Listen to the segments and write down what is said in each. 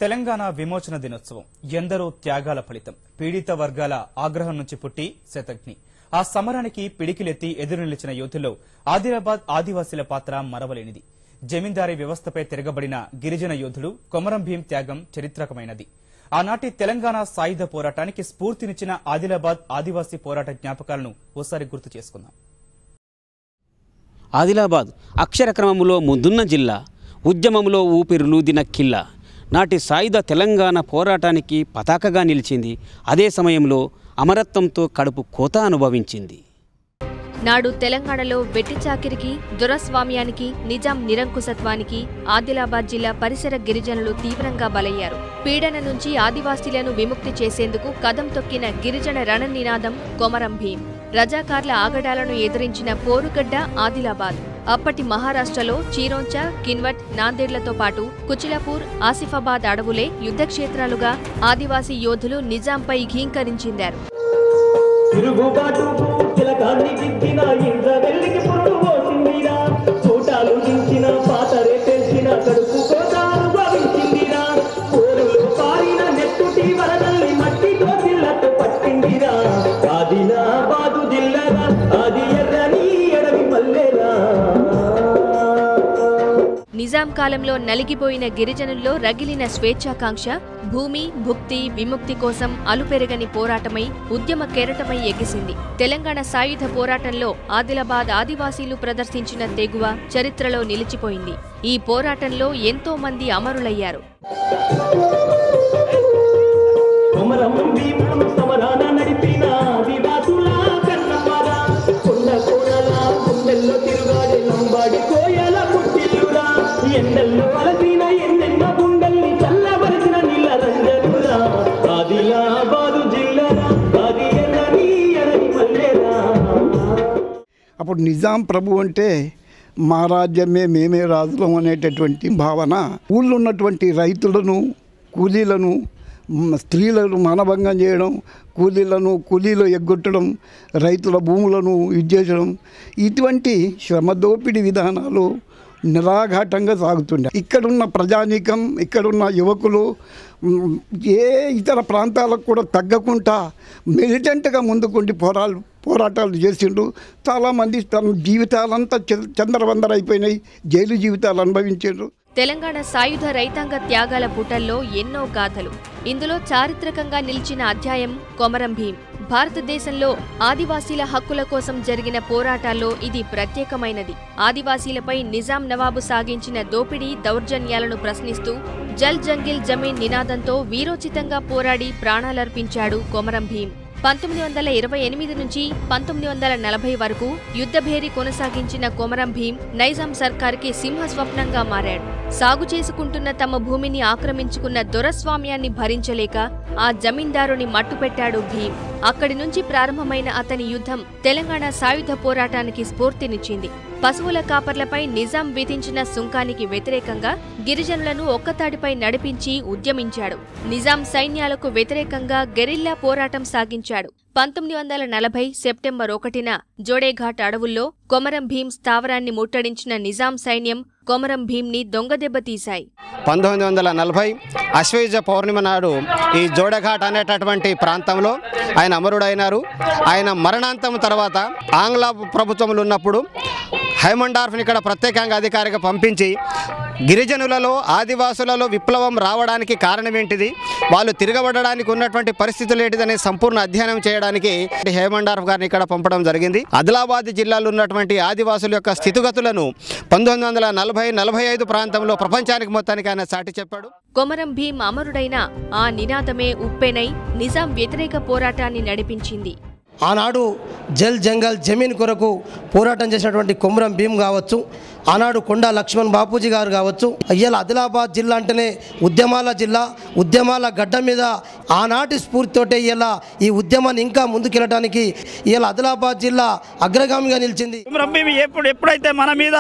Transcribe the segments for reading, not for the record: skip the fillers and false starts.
తెలంగాణ విమోచన దినోత్సవం ఎందరో త్యాగాల ఫలితం. పీడిత వర్గాల ఆగ్రహం నుంచి పుట్టి శతఘ్ని. ఆ సమరానికి పిడికిలెత్తి ఎదురు నిలిచిన యోధుల్లో ఆదిలాబాద్ ఆదివాసీల పాత్ర మరవలేనిది. జమీందారీ వ్యవస్థపై తిరగబడిన గిరిజన యోధుడు కొమరం భీం త్యాగం చరిత్రకమైనది. ఆనాటి తెలంగాణ సాయుధ పోరాటానికి స్ఫూర్తినిచ్చిన ఆదిలాబాద్ ఆదివాసీ పోరాట జ్ఞాపకాలను ఓసారి గుర్తు చేసుకుందాం. ఆదిలాబాద్ అక్షర క్రమములో ముందున్న జిల్లా, ఉద్యమంలో ఊపిరులూదిన కిల్లా. నాటి సాయుధ తెలంగాణ పోరాటానికి పతాకగా నిలిచింది. అదే సమయంలో అమరత్వంతో కడుపు కోత అనుభవించింది. నాడు తెలంగాణలో వెట్టి చాకిరికి, దొరస్వామ్యానికి, నిజాం నిరంకుశత్వానికి ఆదిలాబాద్ జిల్లా పరిసర గిరిజనులు తీవ్రంగా బలయ్యారు. పీడన నుంచి ఆదివాసీలను విముక్తి చేసేందుకు కదం తొక్కిన గిరిజన రణనినాదం కొమరం భీం. రజాకార్ల ఆగడాలను ఎదిరించిన పోరుగడ్డ ఆదిలాబాద్. అప్పటి మహారాష్ట్రలో చీరోంచ, కిన్వట్, నాందేడ్లతో పాటు కుచిలాపూర్, ఆసిఫాబాద్ అడవులే యుద్ధక్షేత్రాలుగా ఆదివాసీ యోధులు నిజాంపై ఘీంకరించిందారు. నిజాం కాలంలో నలిగిపోయిన గిరిజనుల్లో రగిలిన స్వేచ్ఛాకాంక్ష, భూమి, భుక్తి, విముక్తి కోసం అలుపెరగని పోరాటమై ఉద్యమ కెరటమై ఎగిసింది. తెలంగాణ సాయుధ పోరాటంలో ఆదిలాబాద్ ఆదివాసీలు ప్రదర్శించిన తెగువ చరిత్రలో నిలిచిపోయింది. ఈ పోరాటంలో ఎంతో మంది అమరులయ్యారు. అప్పుడు నిజాం ప్రభు అంటే మా రాజ్యమే, మేమే రాజులం అనేటటువంటి భావన. ఊళ్ళో ఉన్నటువంటి రైతులను, కూలీలను, స్త్రీలను మానభంగం చేయడం, కూలీలు ఎగ్గొట్టడం, రైతుల భూములను ఇచ్చేయడం, ఇటువంటి శ్రమదోపిడి విధానాలు నిరాఘాటంగా సాగుతుండే. ఇక్కడున్న ప్రజానీకం, ఇక్కడున్న యువకులు ఏ ఇతర ప్రాంతాలకు కూడా తగ్గకుండా మిలిటెంట్గా ముందుకుండి పోరాటాలు చేసిండ్రు. చాలామంది తమ జీవితాలంతా చందరవందరైపోయినాయి, జైలు జీవితాలు అనుభవించారు. తెలంగాణ సాయుధ రైతాంగ త్యాగాల పుటల్లో ఎన్నో గాథలు. ఇందులో చారిత్రకంగా నిలిచిన అధ్యాయం కొమరం భీం. భారతదేశంలో ఆదివాసీల హక్కుల కోసం జరిగిన పోరాటాల్లో ఇది ప్రత్యేకమైనది. ఆదివాసీలపై నిజాం నవాబు సాగించిన దోపిడీ, దౌర్జన్యాలను ప్రశ్నిస్తూ జల్ జంగిల్ జమీన్ నినాదంతో వీరోచితంగా పోరాడి ప్రాణాలర్పించాడు కొమరం భీం. 1928 నుంచి 1940 వరకు యుద్ధభేరి కొనసాగించిన కొమరం భీం నైజాం సర్కార్కి సింహస్వప్నంగా మారాడు. సాగు చేసుకుంటున్న తమ భూమిని ఆక్రమించుకున్న దొరస్వామ్యాన్ని భరించలేక ఆ జమీందారుని మట్టుపెట్టాడు భీం. అక్కడి నుంచి ప్రారంభమైన అతని యుద్ధం తెలంగాణ సాయుధ పోరాటానికి స్ఫూర్తినిచ్చింది. పశువుల కాపర్లపై నిజాం విధించిన సుంకానికి వ్యతిరేకంగా గిరిజనులను ఒక్కతాటిపై నడిపించి ఉద్యమించాడు. నిజాం సైన్యాలకు వ్యతిరేకంగా గెరిల్లా పోరాటం సాగించాడు. 1940 సెప్టెంబర్ 1న జోడేఘాట్ అడవుల్లో కొమరం భీం స్థావరాన్ని ముట్టడించిన నిజాం సైన్యం కొమరం భీంని దొంగదెబ్బతీశాయి. 1940 అశ్వయుజ పౌర్ణిమ నాడు ఈ జోడఘాట్ అనేటటువంటి ప్రాంతంలో ఆయన అమరుడైనారు. ఆయన మరణాంతం తర్వాత ఆంగ్ల ప్రభుత్వంలో ఉన్నప్పుడు హైమండార్ఫ్ని ఇక్కడ ప్రత్యేకంగా అధికారిగా పంపించి గిరిజనులలో, ఆదివాసులలో విప్లవం రావడానికి కారణం ఏంటిది, వాళ్ళు తిరగబడడానికి ఉన్నటువంటి పరిస్థితులు ఏంటిదనే సంపూర్ణ అధ్యయనం చేయడానికి హేమండార్ఫ్ గారిని ఇక్కడ పంపడం జరిగింది. ఆదిలాబాద్ జిల్లాలో ఉన్నటువంటి ఆదివాసుల యొక్క స్థితిగతులను 1940-45 ప్రాంతంలో ప్రపంచానికి మొత్తానికి ఆయన చాటి చెప్పాడు. కొమరం భీం అమరుడైన ఆ నినాదమే ఉప్పెనై నిజాం వ్యతిరేక పోరాటాన్ని నడిపించింది. ఆనాడు జల్ జంగల్ జమీన్ కొరకు పోరాటం చేసినటువంటి కొమరం భీం కావచ్చు, ఆనాడు కొండా లక్ష్మణ్ బాపూజీ గారు కావచ్చు. ఇవాళ ఆదిలాబాద్ జిల్లా అంటేనే ఉద్యమాల జిల్లా, ఉద్యమాల గడ్డ మీద ఆనాటి స్ఫూర్తితోటే ఇలా ఈ ఉద్యమాన్ని ఇంకా ముందుకెళ్ళడానికి ఇవాళ ఆదిలాబాద్ జిల్లా అగ్రగామిగా నిలిచింది. కొమరం భీం ఎప్పుడైతే మన మీద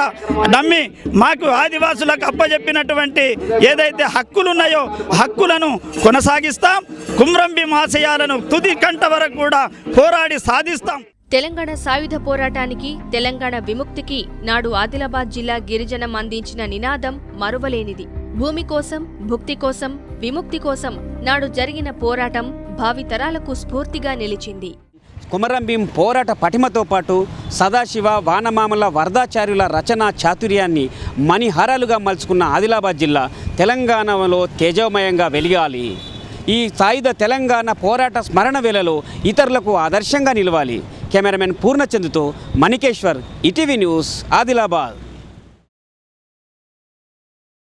నమ్మి మాకు ఆదివాసులకు అప్పచెప్పినటువంటి ఏదైతే హక్కులు ఉన్నాయో హక్కులను కొనసాగిస్తాం. కొమరం భీం ఆశయాలను తుది కంట వరకు కూడా పోరాడి సాధిస్తాం. తెలంగాణ సాయుధ పోరాటానికి, తెలంగాణ విముక్తికి నాడు ఆదిలాబాద్ జిల్లా గిరిజనం అందించిన నినాదం మరువలేనిది. భూమి కోసం, భుక్తి కోసం, విముక్తి కోసం నాడు జరిగిన పోరాటం భావితరాలకు స్ఫూర్తిగా నిలిచింది. కొమరం భీం పోరాట పటిమతో పాటు సదాశివ, వానమామల, వరదాచార్యుల రచనా చాతుర్యాన్ని మణిహారాలుగా మలుచుకున్న ఆదిలాబాద్ జిల్లా తెలంగాణలో తేజోమయంగా వెలిగాలి. ఈ సాయుధ తెలంగాణ పోరాట స్మరణ వేళలో ఇతరులకు ఆదర్శంగా నిలవాలి. కెమెరామెన్ పూర్ణచంద్తో మణికేశ్వర్, ఈటీవీ న్యూస్, ఆదిలాబాద్.